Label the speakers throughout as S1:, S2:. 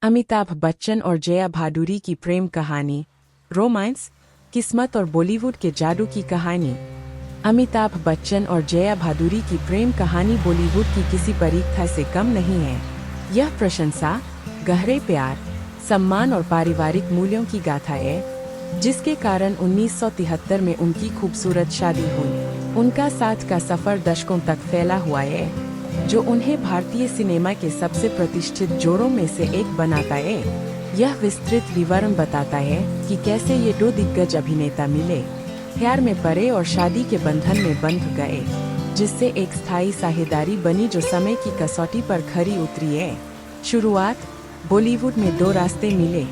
S1: अमिताभ बच्चन और जया भादुरी की प्रेम कहानी, रोमांस, किस्मत और बॉलीवुड के जादू की कहानी। अमिताभ बच्चन और जया भादुरी की प्रेम कहानी बॉलीवुड की किसी परीक्षा से कम नहीं है। यह प्रशंसा, गहरे प्यार, सम्मान और पारिवारिक मूल्यों की गाथा है, जिसके कारण 1973 में उनकी खूबसूरत शादी हुई। उनका साथ का सफर दशकों तक फैला हुआ है, जो उन्हें भारतीय सिनेमा के सबसे प्रतिष्ठित जोड़ों में से एक बनाता है। यह विस्तृत विवरण बताता है कि कैसे ये दो दिग्गज अभिनेता मिले, प्यार में पड़े और शादी के बंधन में बंध गए, जिससे एक स्थायी साझेदारी बनी जो समय की कसौटी पर खरी उतरी है। शुरुआत, बॉलीवुड में दो रास्ते मिले।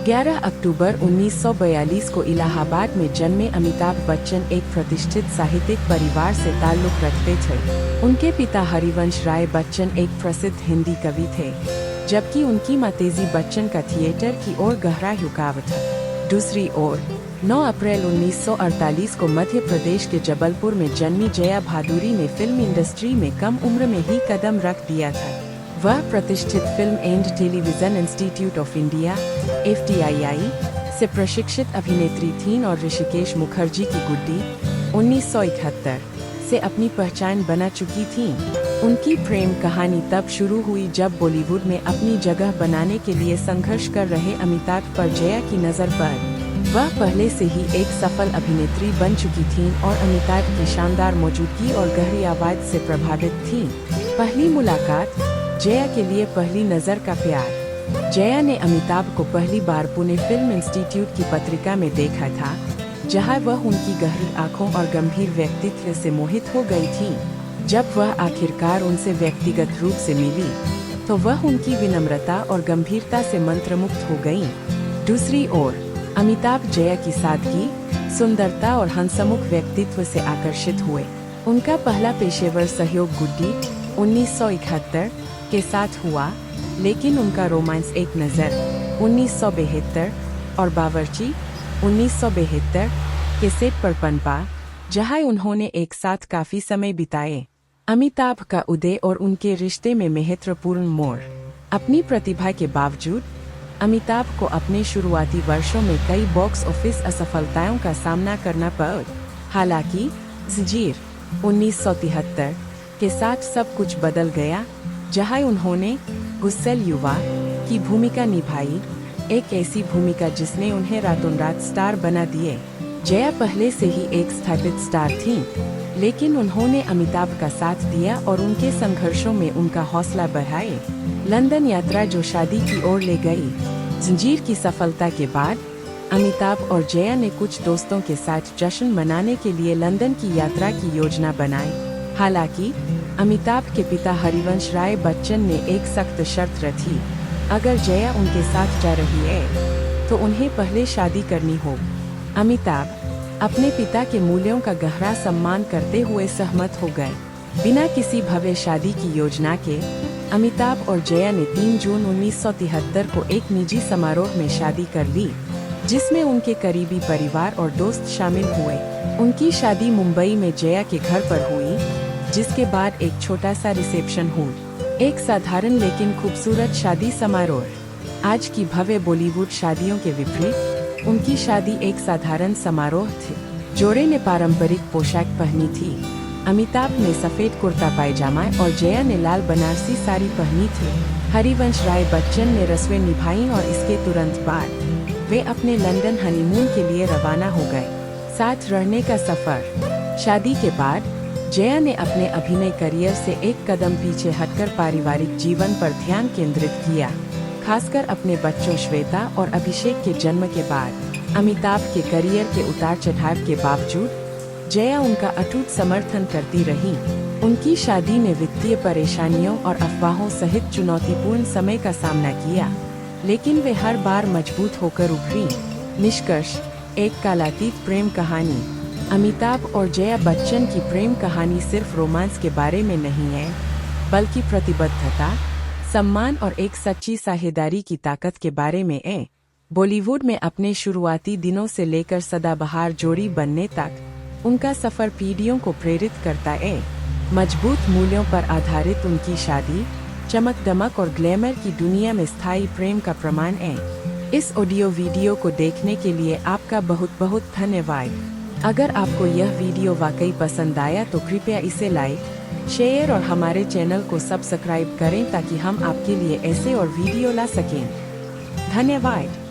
S1: 11 अक्टूबर 1942 को इलाहाबाद में जन्मे अमिताभ बच्चन एक प्रतिष्ठित साहित्यिक परिवार से ताल्लुक रखते थे। उनके पिता हरिवंश राय बच्चन एक प्रसिद्ध हिंदी कवि थे, जबकि उनकी मां तेजी बच्चन का थिएटर की ओर गहरा झुकाव था। दूसरी ओर, 9 अप्रैल 1948 को मध्य प्रदेश के जबलपुर में जन्मी जया भादुरी ने फिल्म इंडस्ट्री में कम उम्र में ही कदम रख दिया था। वह प्रतिष्ठित film and television institute of India (FTII) से प्रशिक्षित अभिनेत्री थीं और ऋषिकेश मुखर्जी की गुड्डी 1971 से अपनी पहचान बना चुकी थीं। उनकी प्रेम कहानी तब शुरू हुई जब बॉलीवुड में अपनी जगह बनाने के लिए संघर्ष कर रहे अमिताभ पर जया की नजर पड़ी। वह पहले से ही एक सफल अभिनेत्री बन चुकी थीं और अमिताभ की शानदार मौजूदगी और गहरी आवाज से प्रभावित थीं। पहली मुलाकात, जया के लिए पहली नजर का प्यार। जया ने अमिताभ को पहली बार पुणे फिल्म इंस्टीट्यूट की पत्रिका में देखा था, जहां वह उनकी गहरी आंखों और गंभीर व्यक्तित्व से मोहित हो गई थी। जब वह आखिरकार उनसे व्यक्तिगत रूप से मिली, तो वह उनकी विनम्रता और गंभीरता से मंत्रमुग्ध हो गईं। दूसरी ओर, अमिताभ जया की सादगी, सुंदरता और हंसमुख व्यक्तित्व से आकर्षित हुए। उनका पहला पेशेवर सहयोग गुड्डी 1971 के साथ हुआ, लेकिन उनका रोमांस एक नज़र 1972 और बावर्ची 1972 के सेट पर पनपा, जहां उन्होंने एक साथ काफी समय बिताए। अमिताभ का उदय और उनके रिश्ते में महत्वपूर्ण मोड़। अपनी प्रतिभा के बावजूद अमिताभ को अपने शुरुआती वर्षों में कई बॉक्स ऑफिस असफलताओं का सामना करना पड़ा। हालांकि जंजीर 1973 के साथ सब कुछ बदल गया, जहां उन्होंने गुस्सैल युवा की भूमिका निभाई, एक ऐसी भूमिका जिसने उन्हें रातों रात स्टार बना दिए। जया पहले से ही एक स्थापित स्टार थीं, लेकिन उन्होंने अमिताभ का साथ दिया और उनके संघर्षों में उनका हौसला बढ़ाए। लंदन यात्रा जो शादी की ओर ले गई। जंजीर की सफलता के बाद अमिताभ और जया ने कुछ दोस्तों के साथ जश्न मनाने के लिए लंदन की यात्रा की योजना बनाई। हालांकि अमिताभ के पिता हरिवंश राय बच्चन ने एक सख्त शर्त रखी, अगर जया उनके साथ जा रही है तो उन्हें पहले शादी करनी हो। अमिताभ अपने पिता के मूल्यों का गहरा सम्मान करते हुए सहमत हो गए। बिना किसी भव्य शादी की योजना के अमिताभ और जया ने 3 जून 1973 को एक निजी समारोह में शादी कर ली, जिसमें उनके करीबी परिवार और दोस्त शामिल हुए। उनकी शादी मुंबई में जया के घर पर हुई, जिसके बाद एक छोटा सा रिसेप्शन हुआ। एक साधारण लेकिन खूबसूरत शादी समारोह। आज की भव्य बॉलीवुड शादियों के विपरीत उनकी शादी एक साधारण समारोह थी। जोड़े ने पारंपरिक पोशाक पहनी थी। अमिताभ ने सफेद कुर्ता पायजामा और जया ने लाल बनारसी साड़ी पहनी थी। हरिवंश राय बच्चन ने रस्में निभाई और इसके तुरंत बाद वे अपने लंदन हनीमून के लिए रवाना हो गए। साथ रहने का सफर। शादी के बाद जया ने अपने अभिनय करियर से एक कदम पीछे हटकर पारिवारिक जीवन पर ध्यान केंद्रित किया, खासकर अपने बच्चों श्वेता और अभिषेक के जन्म के बाद। अमिताभ के करियर के उतार चढ़ाव के बावजूद जया उनका अटूट समर्थन करती रही। उनकी शादी ने वित्तीय परेशानियों और अफवाहों सहित चुनौतीपूर्ण समय का सामना किया, लेकिन वे हर बार मजबूत होकर उभरी। निष्कर्ष, एक कालातीत प्रेम कहानी। अमिताभ और जया बच्चन की प्रेम कहानी सिर्फ रोमांस के बारे में नहीं है, बल्कि प्रतिबद्धता, सम्मान और एक सच्ची साझेदारी की ताकत के बारे में है। बॉलीवुड में अपने शुरुआती दिनों से लेकर सदाबहार जोड़ी बनने तक उनका सफर पीढ़ियों को प्रेरित करता है। मजबूत मूल्यों पर आधारित उनकी शादी, चमक दमक और ग्लैमर की दुनिया में स्थायी प्रेम का प्रमाण है। इस ऑडियो वीडियो को देखने के लिए आपका बहुत बहुत धन्यवाद। अगर आपको यह वीडियो वाकई पसंद आया तो कृपया इसे लाइक, शेयर और हमारे चैनल को सब्सक्राइब करें ताकि हम आपके लिए ऐसे और वीडियो ला सकें। धन्यवाद।